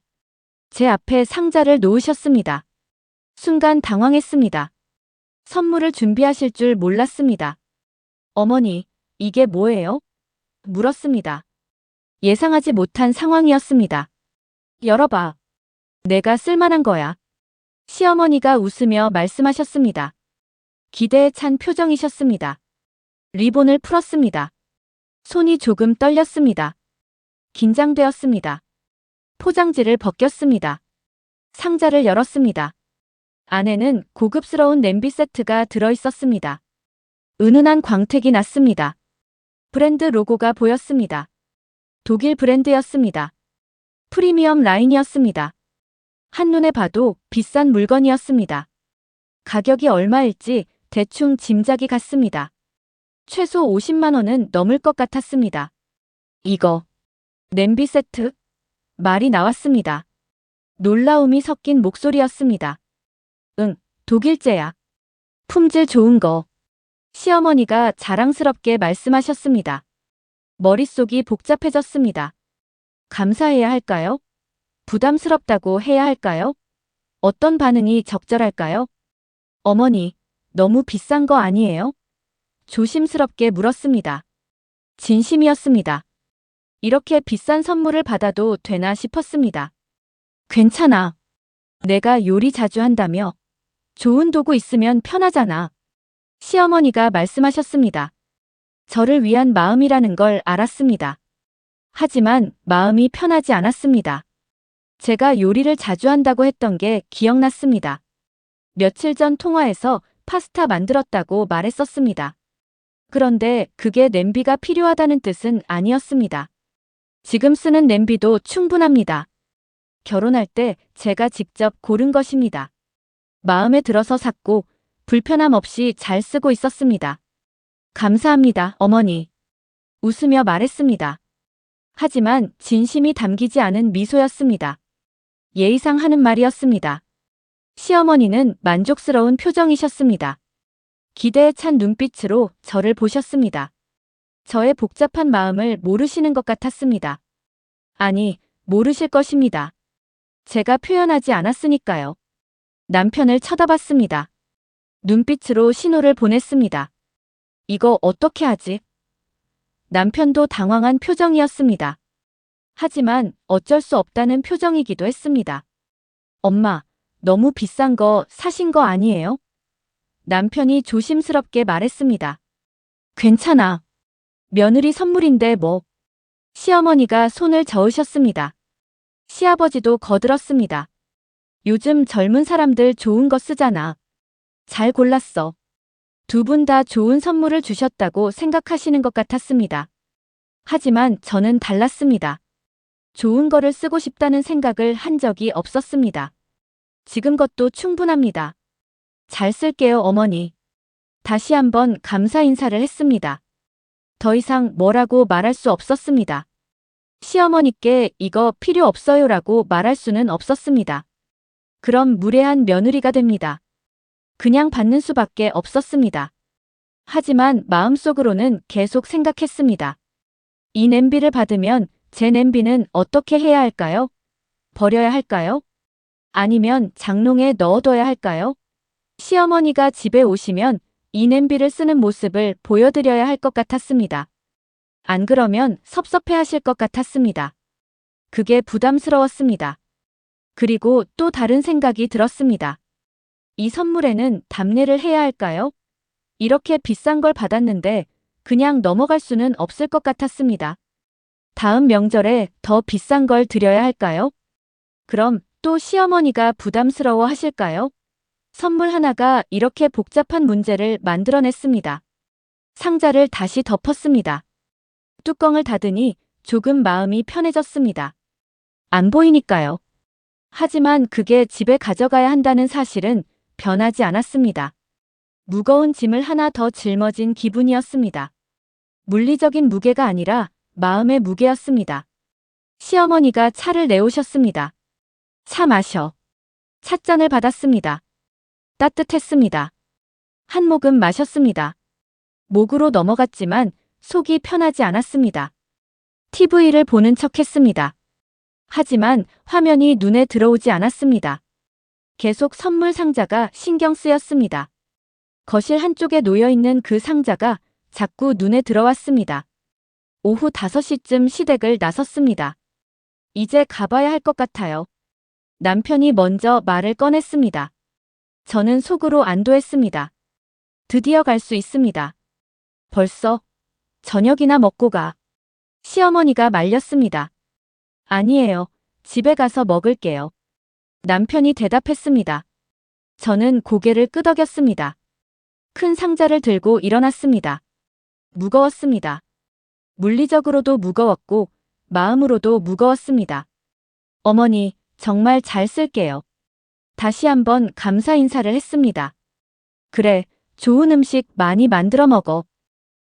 제 앞에 상자를 놓으셨습니다. 순간 당황했습니다. 선물을 준비하실 줄 몰랐습니다. 어머니, 이게 뭐예요? 물었습니다. 예상하지 못한 상황이었습니다. 열어봐. 내가 쓸만한 거야. 시어머니가 웃으며 말씀하셨습니다. 기대에 찬 표정이셨습니다. 리본을 풀었습니다. 손이 조금 떨렸습니다. 긴장되었습니다. 포장지를 벗겼습니다. 상자를 열었습니다. 안에는 고급스러운 냄비 세트가 들어있었습니다. 은은한 광택이 났습니다. 브랜드 로고가 보였습니다. 독일 브랜드였습니다. 프리미엄 라인이었습니다. 한눈에 봐도 비싼 물건이었습니다. 가격이 얼마일지 대충 짐작이 갔습니다. 최소 50만 원은 넘을 것 같았습니다. 이거, 냄비 세트? 말이 나왔습니다. 놀라움이 섞인 목소리였습니다. 응, 독일제야. 품질 좋은 거. 시어머니가 자랑스럽게 말씀하셨습니다. 머릿속이 복잡해졌습니다. 감사해야 할까요? 부담스럽다고 해야 할까요? 어떤 반응이 적절할까요? 어머니, 너무 비싼 거 아니에요? 조심스럽게 물었습니다. 진심이었습니다. 이렇게 비싼 선물을 받아도 되나 싶었습니다. 괜찮아. 내가 요리 자주 한다며. 좋은 도구 있으면 편하잖아. 시어머니가 말씀하셨습니다. 저를 위한 마음이라는 걸 알았습니다. 하지만 마음이 편하지 않았습니다. 제가 요리를 자주 한다고 했던 게 기억났습니다. 며칠 전 통화에서 파스타 만들었다고 말했었습니다. 그런데 그게 냄비가 필요하다는 뜻은 아니었습니다. 지금 쓰는 냄비도 충분합니다. 결혼할 때 제가 직접 고른 것입니다. 마음에 들어서 샀고 불편함 없이 잘 쓰고 있었습니다. 감사합니다, 어머니. 웃으며 말했습니다. 하지만 진심이 담기지 않은 미소였습니다. 예의상 하는 말이었습니다. 시어머니는 만족스러운 표정이셨습니다. 기대에 찬 눈빛으로 저를 보셨습니다. 저의 복잡한 마음을 모르시는 것 같았습니다. 아니, 모르실 것입니다. 제가 표현하지 않았으니까요. 남편을 쳐다봤습니다. 눈빛으로 신호를 보냈습니다. 이거 어떻게 하지? 남편도 당황한 표정이었습니다. 하지만 어쩔 수 없다는 표정이기도 했습니다. 엄마, 너무 비싼 거 사신 거 아니에요? 남편이 조심스럽게 말했습니다. 괜찮아. 며느리 선물인데 뭐. 시어머니가 손을 저으셨습니다. 시아버지도 거들었습니다. 요즘 젊은 사람들 좋은 거 쓰잖아. 잘 골랐어. 두 분 다 좋은 선물을 주셨다고 생각하시는 것 같았습니다. 하지만 저는 달랐습니다. 좋은 거를 쓰고 싶다는 생각을 한 적이 없었습니다. 지금 것도 충분합니다. 잘 쓸게요, 어머니. 다시 한번 감사 인사를 했습니다. 더 이상 뭐라고 말할 수 없었습니다. 시어머니께 이거 필요 없어요라고 말할 수는 없었습니다. 그럼 무례한 며느리가 됩니다. 그냥 받는 수밖에 없었습니다. 하지만 마음속으로는 계속 생각했습니다. 이 냄비를 받으면 제 냄비는 어떻게 해야 할까요? 버려야 할까요? 아니면 장롱에 넣어둬야 할까요? 시어머니가 집에 오시면 이 냄비를 쓰는 모습을 보여드려야 할 것 같았습니다. 안 그러면 섭섭해하실 것 같았습니다. 그게 부담스러웠습니다. 그리고 또 다른 생각이 들었습니다. 이 선물에는 답례를 해야 할까요? 이렇게 비싼 걸 받았는데 그냥 넘어갈 수는 없을 것 같았습니다. 다음 명절에 더 비싼 걸 드려야 할까요? 그럼 또 시어머니가 부담스러워 하실까요? 선물 하나가 이렇게 복잡한 문제를 만들어냈습니다. 상자를 다시 덮었습니다. 뚜껑을 닫으니 조금 마음이 편해졌습니다. 안 보이니까요. 하지만 그게 집에 가져가야 한다는 사실은 변하지 않았습니다. 무거운 짐을 하나 더 짊어진 기분이었습니다. 물리적인 무게가 아니라 마음의 무게였습니다. 시어머니가 차를 내오셨습니다. 차 마셔. 찻잔을 받았습니다. 따뜻했습니다. 한 모금 마셨습니다. 목으로 넘어갔지만 속이 편하지 않았습니다. TV를 보는 척했습니다. 하지만 화면이 눈에 들어오지 않았습니다. 계속 선물 상자가 신경 쓰였습니다. 거실 한쪽에 놓여있는 그 상자가 자꾸 눈에 들어왔습니다. 오후 5시쯤 시댁을 나섰습니다. 이제 가봐야 할 것 같아요. 남편이 먼저 말을 꺼냈습니다. 저는 속으로 안도했습니다. 드디어 갈 수 있습니다. 벌써? 저녁이나 먹고 가. 시어머니가 말렸습니다. 아니에요. 집에 가서 먹을게요. 남편이 대답했습니다. 저는 고개를 끄덕였습니다. 큰 상자를 들고 일어났습니다. 무거웠습니다. 물리적으로도 무거웠고 마음으로도 무거웠습니다. 어머니, 정말 잘 쓸게요. 다시 한번 감사 인사를 했습니다. 그래, 좋은 음식 많이 만들어 먹어.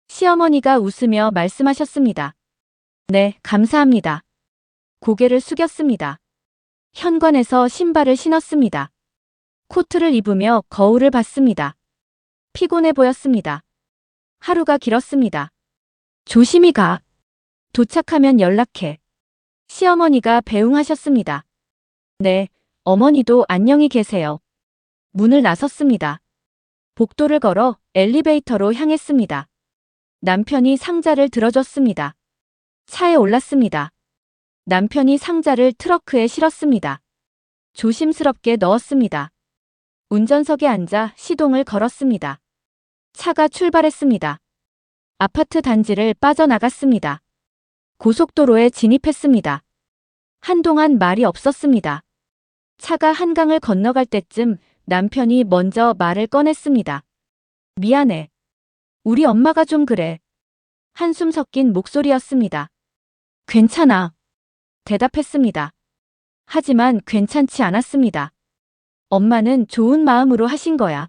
시어머니가 웃으며 말씀하셨습니다. 네, 감사합니다. 고개를 숙였습니다. 현관에서 신발을 신었습니다. 코트를 입으며 거울을 봤습니다. 피곤해 보였습니다. 하루가 길었습니다. 조심히 가. 도착하면 연락해. 시어머니가 배웅하셨습니다. 네, 어머니도 안녕히 계세요. 문을 나섰습니다. 복도를 걸어 엘리베이터로 향했습니다. 남편이 상자를 들어줬습니다. 차에 올랐습니다. 남편이 상자를 트렁크에 실었습니다. 조심스럽게 넣었습니다. 운전석에 앉아 시동을 걸었습니다. 차가 출발했습니다. 아파트 단지를 빠져나갔습니다. 고속도로에 진입했습니다. 한동안 말이 없었습니다. 차가 한강을 건너갈 때쯤 남편이 먼저 말을 꺼냈습니다. 미안해. 우리 엄마가 좀 그래. 한숨 섞인 목소리였습니다. 괜찮아. 대답했습니다. 하지만 괜찮지 않았습니다. 엄마는 좋은 마음으로 하신 거야.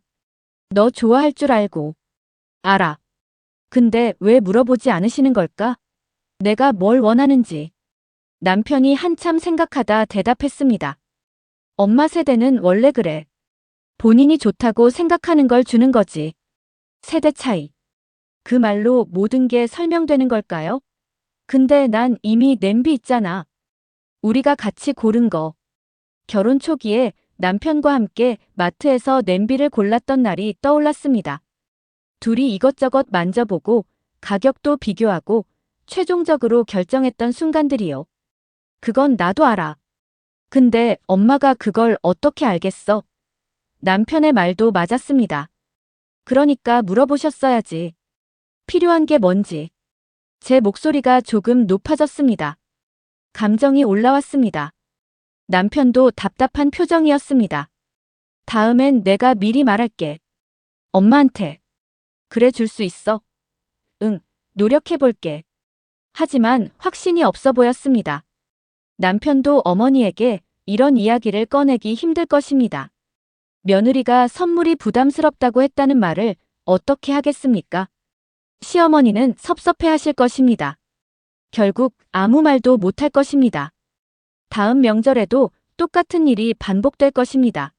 너 좋아할 줄 알고. 알아. 근데 왜 물어보지 않으시는 걸까? 내가 뭘 원하는지. 남편이 한참 생각하다 대답했습니다. 엄마 세대는 원래 그래. 본인이 좋다고 생각하는 걸 주는 거지. 세대 차이. 그 말로 모든 게 설명되는 걸까요? 근데 난 이미 냄비 있잖아. 우리가 같이 고른 거. 결혼 초기에 남편과 함께 마트에서 냄비를 골랐던 날이 떠올랐습니다. 둘이 이것저것 만져보고 가격도 비교하고 최종적으로 결정했던 순간들이요. 그건 나도 알아. 근데 엄마가 그걸 어떻게 알겠어? 남편의 말도 맞았습니다. 그러니까 물어보셨어야지. 필요한 게 뭔지. 제 목소리가 조금 높아졌습니다. 감정이 올라왔습니다. 남편도 답답한 표정이었습니다. 다음엔 내가 미리 말할게. 엄마한테. 그래 줄 수 있어? 응, 노력해볼게. 하지만 확신이 없어 보였습니다. 남편도 어머니에게 이런 이야기를 꺼내기 힘들 것입니다. 며느리가 선물이 부담스럽다고 했다는 말을 어떻게 하겠습니까? 시어머니는 섭섭해 하실 것입니다. 결국 아무 말도 못할 것입니다. 다음 명절에도 똑같은 일이 반복될 것입니다.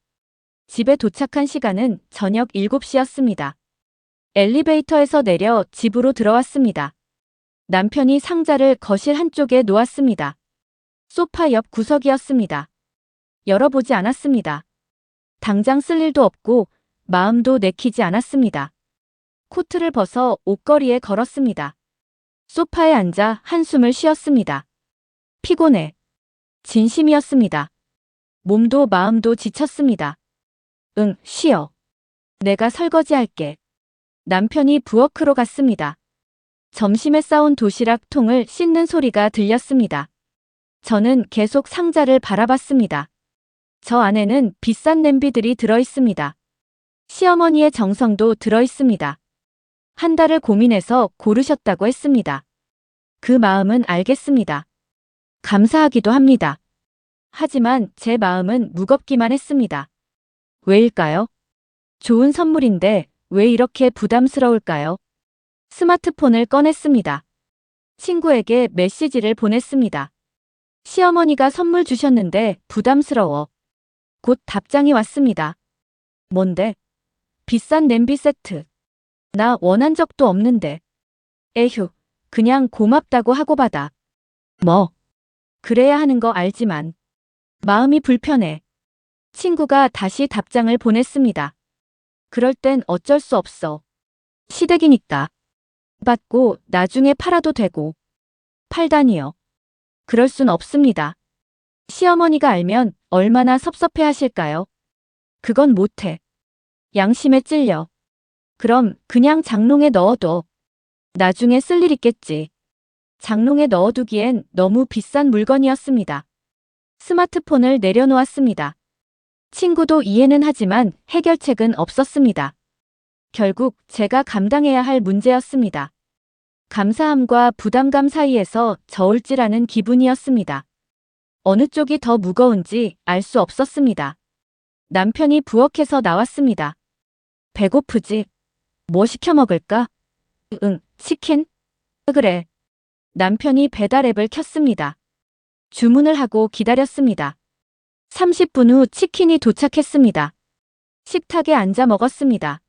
집에 도착한 시간은 저녁 7시였습니다. 엘리베이터에서 내려 집으로 들어왔습니다. 남편이 상자를 거실 한쪽에 놓았습니다. 소파 옆 구석이었습니다. 열어보지 않았습니다. 당장 쓸 일도 없고 마음도 내키지 않았습니다. 코트를 벗어 옷걸이에 걸었습니다. 소파에 앉아 한숨을 쉬었습니다. 피곤해. 진심이었습니다. 몸도 마음도 지쳤습니다. 응, 쉬어. 내가 설거지할게. 남편이 부엌으로 갔습니다. 점심에 싸온 도시락 통을 씻는 소리가 들렸습니다. 저는 계속 상자를 바라봤습니다. 저 안에는 비싼 냄비들이 들어있습니다. 시어머니의 정성도 들어있습니다. 한 달을 고민해서 고르셨다고 했습니다. 그 마음은 알겠습니다. 감사하기도 합니다. 하지만 제 마음은 무겁기만 했습니다. 왜일까요? 좋은 선물인데 왜 이렇게 부담스러울까요? 스마트폰을 꺼냈습니다. 친구에게 메시지를 보냈습니다. 시어머니가 선물 주셨는데 부담스러워. 곧 답장이 왔습니다. 뭔데? 비싼 냄비 세트. 나 원한 적도 없는데. 에휴, 그냥 고맙다고 하고 받아. 뭐? 그래야 하는 거 알지만. 마음이 불편해. 친구가 다시 답장을 보냈습니다. 그럴 땐 어쩔 수 없어. 시댁이니까. 받고 나중에 팔아도 되고. 팔다니요. 그럴 순 없습니다. 시어머니가 알면 얼마나 섭섭해 하실까요? 그건 못해. 양심에 찔려. 그럼 그냥 장롱에 넣어둬. 나중에 쓸 일 있겠지. 장롱에 넣어두기엔 너무 비싼 물건이었습니다. 스마트폰을 내려놓았습니다. 친구도 이해는 하지만 해결책은 없었습니다. 결국 제가 감당해야 할 문제였습니다. 감사함과 부담감 사이에서 저울질하는 기분이었습니다. 어느 쪽이 더 무거운지 알 수 없었습니다. 남편이 부엌에서 나왔습니다. 배고프지? 뭐 시켜 먹을까? 응, 치킨? 그래. 남편이 배달 앱을 켰습니다. 주문을 하고 기다렸습니다. 30분 후 치킨이 도착했습니다. 식탁에 앉아 먹었습니다.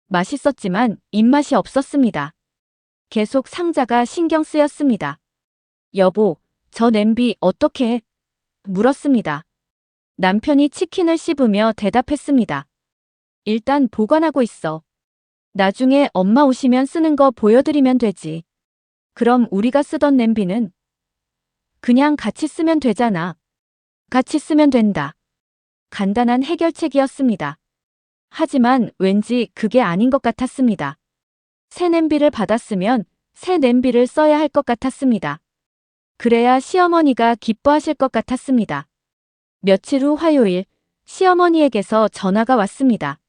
맛있었지만 입맛이 없었습니다. 계속 상자가 신경 쓰였습니다. 여보, 저 냄비 어떻게 해? 물었습니다. 남편이 치킨을 씹으며 대답했습니다. 일단 보관하고 있어. 나중에 엄마 오시면 쓰는 거 보여드리면 되지. 그럼 우리가 쓰던 냄비는? 그냥 같이 쓰면 되잖아. 같이 쓰면 된다. 간단한 해결책이었습니다. 하지만 왠지 그게 아닌 것 같았습니다. 새 냄비를 받았으면 새 냄비를 써야 할 것 같았습니다. 그래야 시어머니가 기뻐하실 것 같았습니다. 며칠 후 화요일, 시어머니에게서 전화가 왔습니다.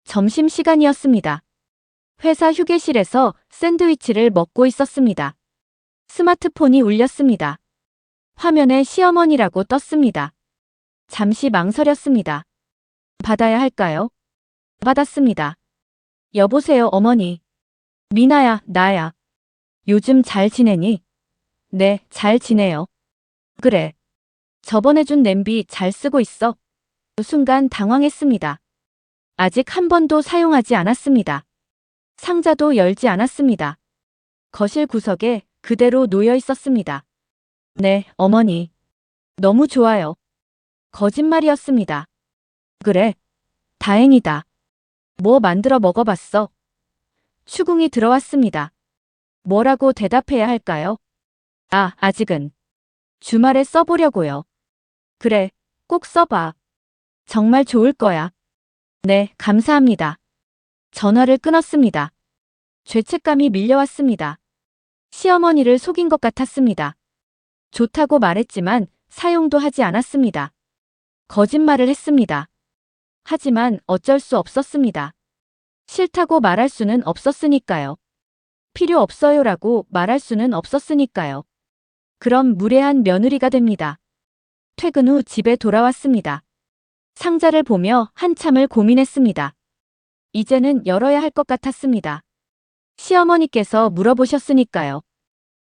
점심시간이었습니다. 회사 휴게실에서 샌드위치를 먹고 있었습니다. 스마트폰이 울렸습니다. 화면에 시어머니라고 떴습니다. 잠시 망설였습니다. 받아야 할까요? 받았습니다. 여보세요, 어머니. 미나야, 나야. 요즘 잘 지내니? 네, 잘 지내요. 그래. 저번에 준 냄비 잘 쓰고 있어? 순간 당황했습니다. 아직 한 번도 사용하지 않았습니다. 상자도 열지 않았습니다. 거실 구석에 그대로 놓여 있었습니다. 네, 어머니. 너무 좋아요. 거짓말이었습니다. 그래. 다행이다. 뭐 만들어 먹어봤어? 추궁이 들어왔습니다. 뭐라고 대답해야 할까요? 아직은. 주말에 써보려고요. 그래, 꼭 써봐. 정말 좋을 거야. 네, 감사합니다. 전화를 끊었습니다. 죄책감이 밀려왔습니다. 시어머니를 속인 것 같았습니다. 좋다고 말했지만 사용도 하지 않았습니다. 거짓말을 했습니다. 하지만 어쩔 수 없었습니다. 싫다고 말할 수는 없었으니까요. 필요 없어요라고 말할 수는 없었으니까요. 그럼 무례한 며느리가 됩니다. 퇴근 후 집에 돌아왔습니다. 상자를 보며 한참을 고민했습니다. 이제는 열어야 할 것 같았습니다. 시어머니께서 물어보셨으니까요.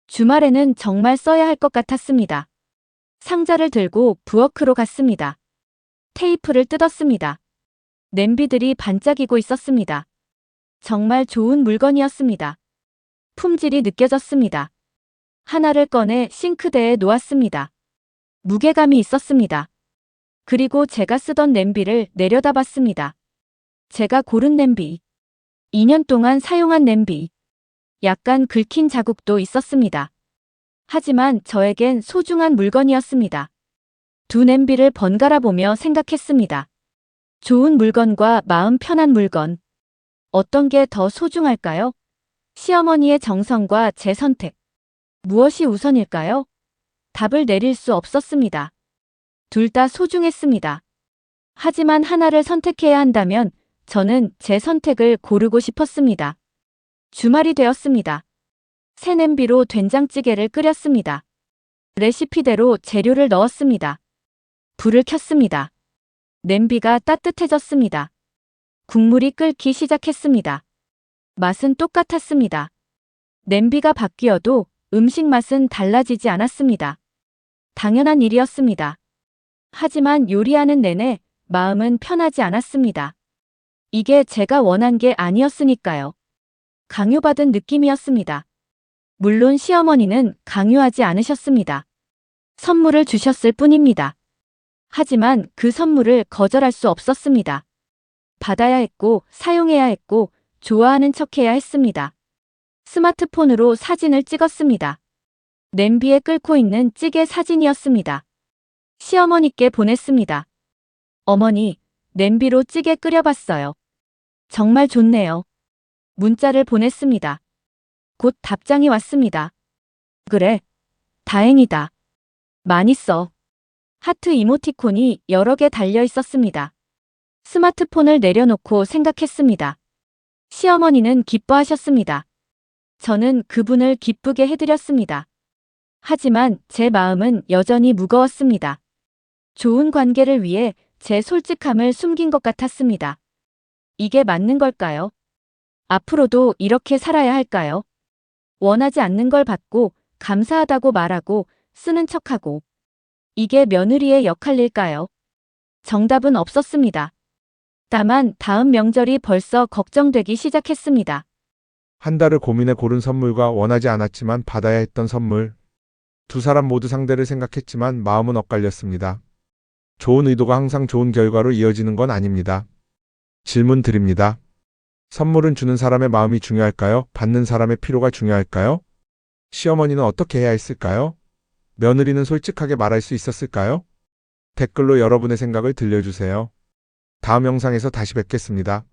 주말에는 정말 써야 할 것 같았습니다. 상자를 들고 부엌으로 갔습니다. 테이프를 뜯었습니다. 냄비들이 반짝이고 있었습니다. 정말 좋은 물건이었습니다. 품질이 느껴졌습니다. 하나를 꺼내 싱크대에 놓았습니다. 무게감이 있었습니다. 그리고 제가 쓰던 냄비를 내려다봤습니다. 제가 고른 냄비. 2년 동안 사용한 냄비. 약간 긁힌 자국도 있었습니다. 하지만 저에겐 소중한 물건이었습니다. 두 냄비를 번갈아 보며 생각했습니다. 좋은 물건과 마음 편한 물건. 어떤 게 더 소중할까요? 시어머니의 정성과 제 선택. 무엇이 우선일까요? 답을 내릴 수 없었습니다. 둘 다 소중했습니다. 하지만 하나를 선택해야 한다면 저는 제 선택을 고르고 싶었습니다. 주말이 되었습니다. 새 냄비로 된장찌개를 끓였습니다. 레시피대로 재료를 넣었습니다. 불을 켰습니다. 냄비가 따뜻해졌습니다. 국물이 끓기 시작했습니다. 맛은 똑같았습니다. 냄비가 바뀌어도 음식 맛은 달라지지 않았습니다. 당연한 일이었습니다. 하지만 요리하는 내내 마음은 편하지 않았습니다. 이게 제가 원한 게 아니었으니까요. 강요받은 느낌이었습니다. 물론 시어머니는 강요하지 않으셨습니다. 선물을 주셨을 뿐입니다. 하지만 그 선물을 거절할 수 없었습니다. 받아야 했고, 사용해야 했고, 좋아하는 척해야 했습니다. 스마트폰으로 사진을 찍었습니다. 냄비에 끓고 있는 찌개 사진이었습니다. 시어머니께 보냈습니다. 어머니, 냄비로 찌개 끓여봤어요. 정말 좋네요. 문자를 보냈습니다. 곧 답장이 왔습니다. 그래. 다행이다. 많이 써. 하트 이모티콘이 여러 개 달려 있었습니다. 스마트폰을 내려놓고 생각했습니다. 시어머니는 기뻐하셨습니다. 저는 그분을 기쁘게 해드렸습니다. 하지만 제 마음은 여전히 무거웠습니다. 좋은 관계를 위해 제 솔직함을 숨긴 것 같았습니다. 이게 맞는 걸까요? 앞으로도 이렇게 살아야 할까요? 원하지 않는 걸 받고 감사하다고 말하고 쓰는 척하고. 이게 며느리의 역할일까요? 정답은 없었습니다. 다만 다음 명절이 벌써 걱정되기 시작했습니다. 한 달을 고민해 고른 선물과 원하지 않았지만 받아야 했던 선물. 두 사람 모두 상대를 생각했지만 마음은 엇갈렸습니다. 좋은 의도가 항상 좋은 결과로 이어지는 건 아닙니다. 질문 드립니다. 선물은 주는 사람의 마음이 중요할까요? 받는 사람의 필요가 중요할까요? 시어머니는 어떻게 해야 했을까요? 며느리는 솔직하게 말할 수 있었을까요? 댓글로 여러분의 생각을 들려주세요. 다음 영상에서 다시 뵙겠습니다.